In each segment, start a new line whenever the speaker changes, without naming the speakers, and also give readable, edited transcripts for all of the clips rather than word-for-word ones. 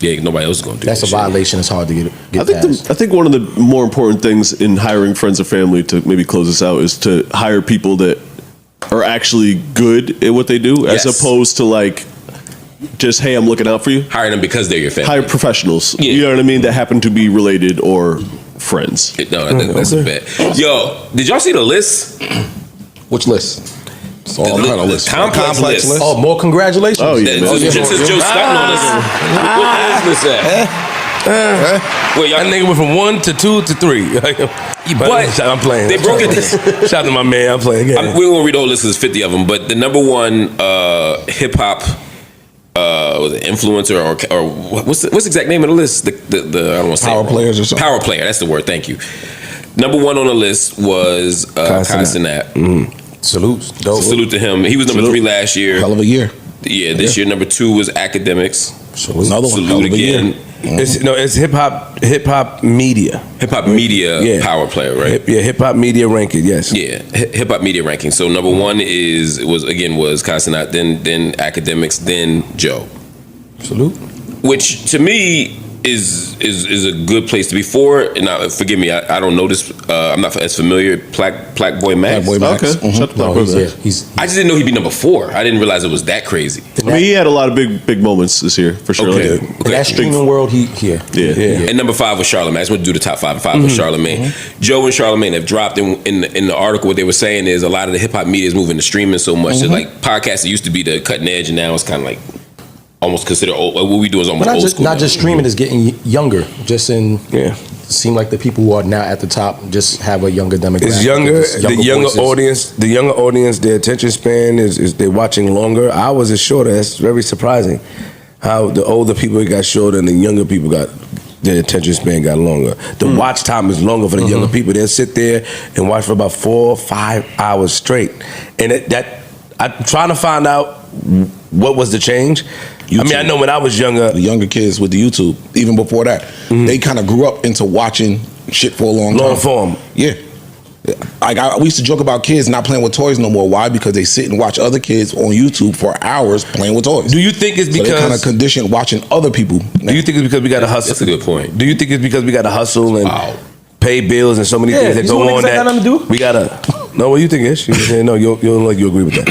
Yeah, nobody else is going to do
That's a violation. It's hard to get
I think one of the more important things in hiring friends or family, to maybe close this out, is to hire people that are actually good at what they do, as opposed to like just, hey, I'm looking out for you.
Hire them because they're your family.
Hire professionals. Yeah. You know what I mean? That happen to be related or friends.
No, that's a bet. Yo, did y'all see the list?
Which list?
It's all kind of list.
Complex list.
Oh, more congratulations.
Oh, yeah.
Just as Joe stunting on us. What is this at?
Wait, y'all nigga went from 1 to 2 to 3.
But
I'm playing.
They broke it.
Shout out to my man. I'm playing.
We won't read the whole list. There's 50 of them. But the number one hip hop was it influencer or what's the exact name of the list? The I don't want to say
Power players or something.
Power player. That's the word. Thank you. Number one on the list was cenat.
Salute.
Dope. Salute to him. He was number 3 last year.
Hell of a year.
Yeah, this year number 2 was akademiks.
Salute. Another one.
Salute again.
It's hip hop media.
Hip hop media power player, right?
Hip hop media ranking. Yes.
Yeah, hip hop media ranking. So number 1 was cenat, then akademiks, then Joe.
Salute.
Which to me is a good place to be for. And forgive me, I don't know this. I'm not as familiar. Black Boy Mase.
Okay.
I just didn't know he'd be number 4. I didn't realize it was that crazy.
I mean, he had a lot of big moments this year for sure.
Okay.
In that streaming world, Yeah.
And number 5 was Charlemagne. I just want to do the top 5. 5 was Charlemagne. Joe and Charlemagne have dropped in the article. What they were saying is a lot of the hip hop media is moving to streaming so much that like podcasts that used to be the cutting edge, and now it's kind of like almost considered old. What we do is almost old school.
Not just streaming is getting younger. Seem like the people who are now at the top just have a younger demographic.
It's younger. The younger audience. Their attention span is they're watching longer. Ours is shorter. That's very surprising. How the older people got shorter and the younger people their attention span got longer. The watch time is longer for the younger people. They'll sit there and watch for about 4 or 5 hours straight. And I'm trying to find out what was the change. YouTube. I mean, I know when I was younger,
the younger kids with the YouTube, even before that, they kind of grew up into watching shit for a long time.
Long form.
Yeah. Like we used to joke about kids not playing with toys no more. Why? Because they sit and watch other kids on YouTube for hours playing with toys.
Do you think it's because
they kind of conditioned watching other people?
Do you think it's because we got to hustle?
That's a good point.
Do you think it's because we got to hustle and pay bills and so many things that go on that we gotta? No, what do you think, Ish? You saying no? You agree with that?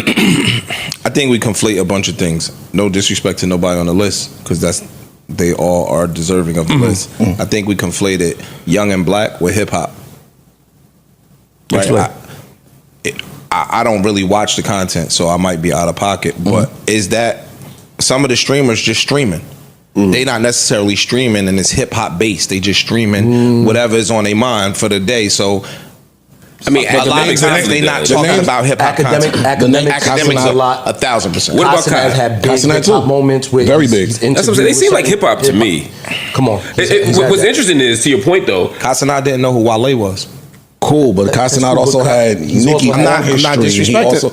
I think we conflate a bunch of things. No disrespect to nobody on the list, because they all are deserving of the list. I think we conflated Young and Black with hip hop. Right? I don't really watch the content, so I might be out of pocket. But is that some of the streamers just streaming? They not necessarily streaming and it's hip hop based. They just streaming whatever is on their mind for the day. So I mean, a lot of times they not talking about hip hop content. Academics a lot, 1,000%.
What about Kai? Had big hip hop moments with
very big.
That's what I'm saying. They seem like hip hop to me.
Come on.
What's interesting is, to your point though,
Cenat didn't know who Wale was.
Cool, but Cenat also had Nicki.
I'm not disrespecting.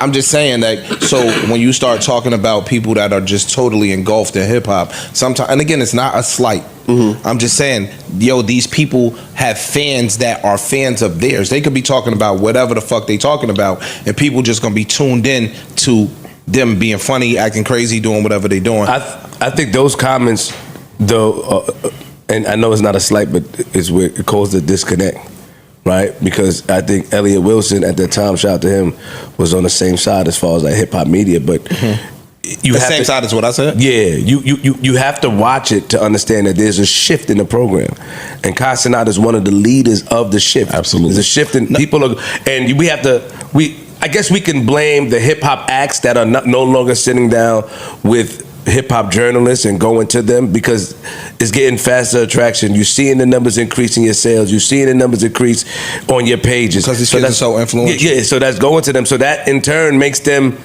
I'm just saying that. So when you start talking about people that are just totally engulfed in hip hop, sometimes, and again, it's not a slight. I'm just saying, these people have fans that are fans of theirs. They could be talking about whatever the fuck they talking about, and people just gonna be tuned in to them being funny, acting crazy, doing whatever they doing.
I think those comments, though, and I know it's not a slight, but it's where it caused a disconnect. Right, because I think Elliot Wilson at that time, shout out to him, was on the same side as far as like hip hop media. But
you have same side as what I said.
Yeah, you have to watch it to understand that there's a shift in the program, and Cenat is one of the leaders of the shift.
Absolutely,
there's a shift in people are, and we have to I guess we can blame the hip hop acts that are no longer sitting down with hip hop journalists and going to them, because it's getting faster attraction. You're seeing the numbers increase in your sales. You're seeing the numbers increase on your pages.
Because these kids are so influential.
Yeah, so that's going to them. So that in turn makes them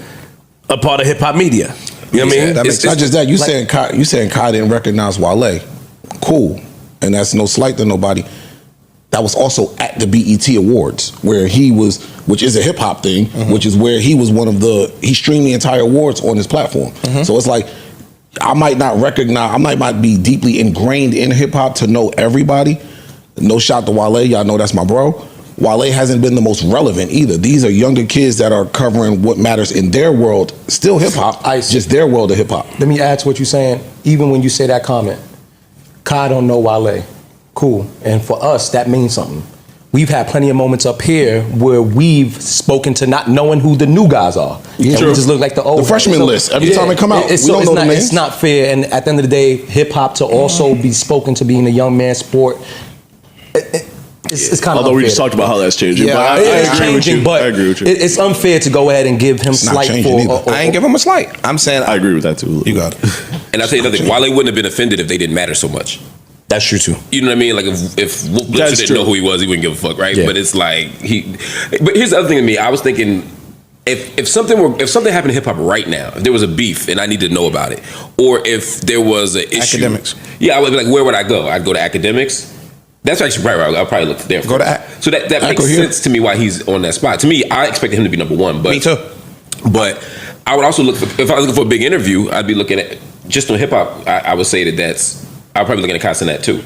a part of hip hop media. You know what I mean?
It's not just that. You saying Kai didn't recognize Wale. Cool. And that's no slight to nobody. That was also at the BET Awards, where he was, which is a hip hop thing, which is where he was he streamed the entire awards on his platform. So it's like, I might not recognize, I might be deeply ingrained in hip hop to know everybody. No shot to Wale, y'all know that's my bro. Wale hasn't been the most relevant either. These are younger kids that are covering what matters in their world, still hip hop, just their world of hip hop.
Let me add to what you're saying. Even when you say that comment, Kai don't know Wale. Cool. And for us, that means something. We've had plenty of moments up here where we've spoken to not knowing who the new guys are.
Yeah,
and we just look like the old
freshman list. Every time they come out, we don't know the names.
It's not fair. And at the end of the day, hip hop to also be spoken to being a young man's sport. It's kind of
although
unfair.
we just talked about how that's changing.
Yeah,
but I agree with you.
But
I agree with you.
it's unfair to go ahead and give him slight for.
I ain't give him a slight. I'm saying
I agree with that too.
You got it.
And I'll tell you another thing. Wale wouldn't have been offended if they didn't matter so much.
That's true too.
You know what I mean? Like if Wolf Blitzer didn't know who he was, he wouldn't give a fuck, right?
Yeah.
But it's like But here's the other thing to me. I was thinking, if something happened to hip hop right now, if there was a beef and I need to know about it, or if there was an issue,
Akademiks.
Yeah, I would be like, where would I go? I'd go to Akademiks. That's actually right. I'll probably look there.
Go to
so that makes sense to me why he's on that spot. To me, I expected him to be number one. But
me too.
But I would also look if I was looking for a big interview, I'd be looking at just on hip hop. I would say I'd probably looking at cenat too.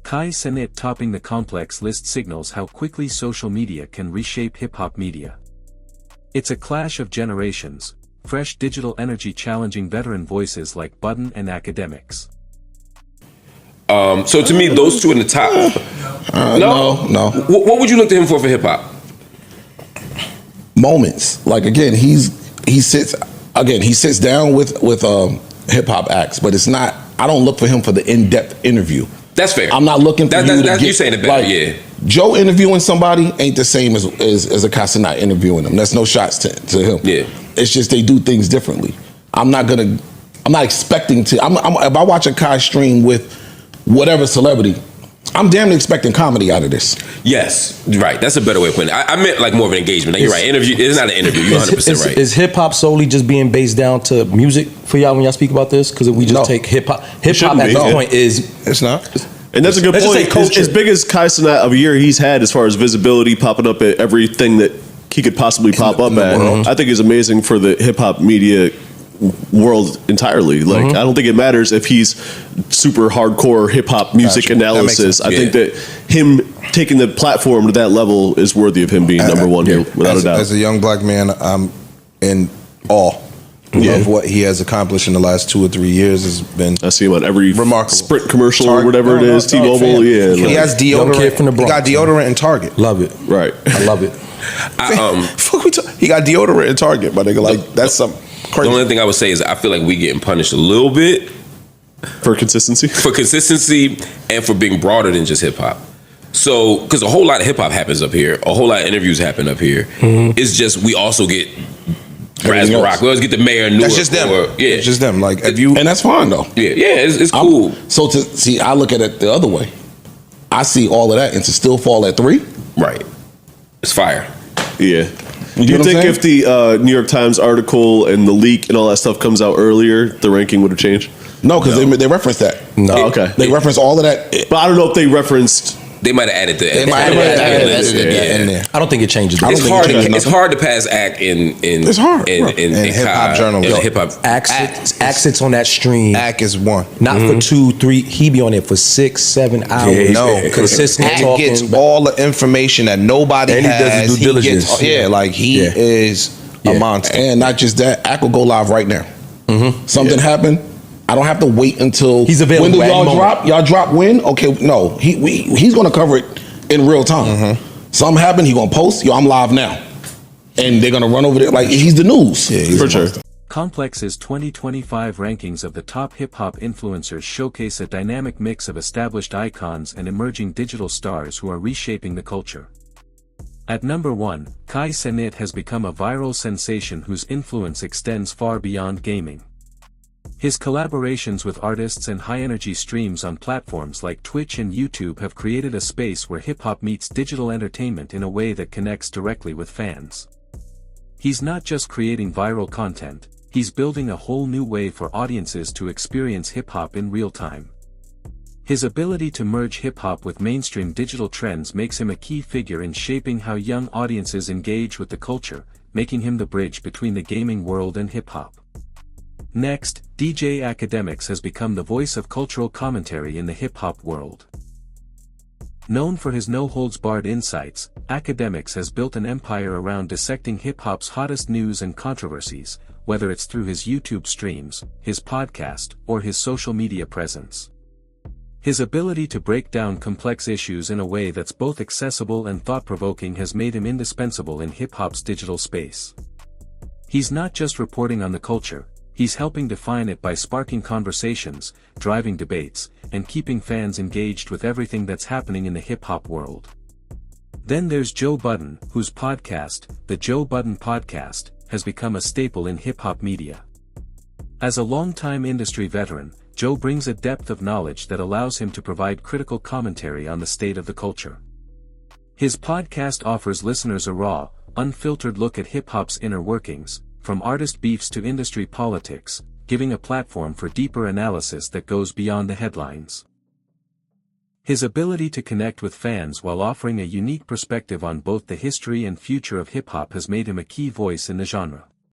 cenat topping the complex list signals how quickly social media can reshape hip-hop media. It's a clash of generations, fresh digital energy challenging veteran voices like Budden and akademiks.
So to me, those two in the top.
No.
What would you look to him for hip-hop?
Moments. Like, again, he sits down with hip-hop acts, but it's not, I don't look for him for the in-depth interview.
That's fair.
I'm not looking for you to get,
you saying it better, yeah.
Joe interviewing somebody ain't the same as a cenat interviewing them. That's no shots to him.
Yeah.
It's just they do things differently. I'm not expecting to. If I watch a Kai stream with whatever celebrity, I'm damn near expecting comedy out of this.
Yes, right. That's a better way of putting it. I meant like more of an engagement. Like, you're right. Interview. It's not an interview. You're 100% right.
Is hip hop solely just being based down to music for y'all when y'all speak about this? Because if we just take hip hop at this point
it's not.
And that's a good point. As big as Kai Cenat of a year he's had as far as visibility, popping up at everything that he could possibly pop up at, I think is amazing for the hip hop media world entirely. Like, I don't think it matters if he's super hardcore hip hop music analysis. I think that him taking the platform to that level is worthy of him being number one here, without a doubt.
As a young black man, I'm in awe of what he has accomplished in the last 2 or 3 years. Has been
I see him on every
remarkable
Sprint commercial or whatever it is, T-Mobile. Yeah,
he has deodorant. He got deodorant in Target.
Love it.
Right.
I love it.
He got deodorant in Target, my nigga. Like, that's some crazy.
The only thing I would say is I feel like we getting punished a little bit
for consistency,
and for being broader than just hip hop. So, because a whole lot of hip hop happens up here, a whole lot of interviews happen up here. It's just we also get Raspberry Rock. We always get the mayor.
That's just them. It's just them. Like, if you,
and that's fine though.
Yeah, it's cool.
So to see, I look at it the other way. I see all of that and to still fall at 3.
Right. It's fire.
Yeah. Do you think if the New York Times article and the leak and all that stuff comes out earlier, the ranking would have changed?
No, because they referenced that.
No, okay.
They referenced all of that.
But I don't know if they referenced.
They might have added that.
They might have added in there.
I don't think it changes.
It's hard to pass act in
it's hard
in
hip hop journalism.
Hip hop
Act sits on that stream.
Act is one.
Not for 2, 3. He be on it for 6, 7 hours.
No,
consistent
Act
talking.
gets all the information that nobody
And he does
has.
his due diligence.
He is a monster.
And not just that, Ack will go live right now. Something happened. I don't have to wait until
he's available.
When do y'all drop? Y'all drop when? Okay, no. He's gonna cover it in real time. Something happened, he gonna post, yo, I'm live now. And they're gonna run over there like he's the news.
Yeah, he's for sure.
Complex's 2025 rankings of the top hip-hop influencers showcase a dynamic mix of established icons and emerging digital stars who are reshaping the culture. At number 1, cenat has become a viral sensation whose influence extends far beyond gaming. His collaborations with artists and high-energy streams on platforms like Twitch and YouTube have created a space where hip-hop meets digital entertainment in a way that connects directly with fans. He's not just creating viral content, he's building a whole new way for audiences to experience hip-hop in real time. His ability to merge hip-hop with mainstream digital trends makes him a key figure in shaping how young audiences engage with the culture, making him the bridge between the gaming world and hip-hop. Next, DJ Akademiks has become the voice of cultural commentary in the hip-hop world. Known for his no-holds-barred insights, Akademiks has built an empire around dissecting hip-hop's hottest news and controversies, whether it's through his YouTube streams, his podcast, or his social media presence. His ability to break down complex issues in a way that's both accessible and thought-provoking has made him indispensable in hip-hop's digital space. He's not just reporting on the culture, he's helping define it by sparking conversations, driving debates, and keeping fans engaged with everything that's happening in the hip-hop world. Then there's Joe Budden, whose podcast, the Joe Budden Podcast, has become a staple in hip-hop media. As a longtime industry veteran, Joe brings a depth of knowledge that allows him to provide critical commentary on the state of the culture. His podcast offers listeners a raw, unfiltered look at hip-hop's inner workings, from artist beefs to industry politics, giving a platform for deeper analysis that goes beyond the headlines. His ability to connect with fans while offering a unique perspective on both the history and future of hip-hop has made him a key voice in the genre.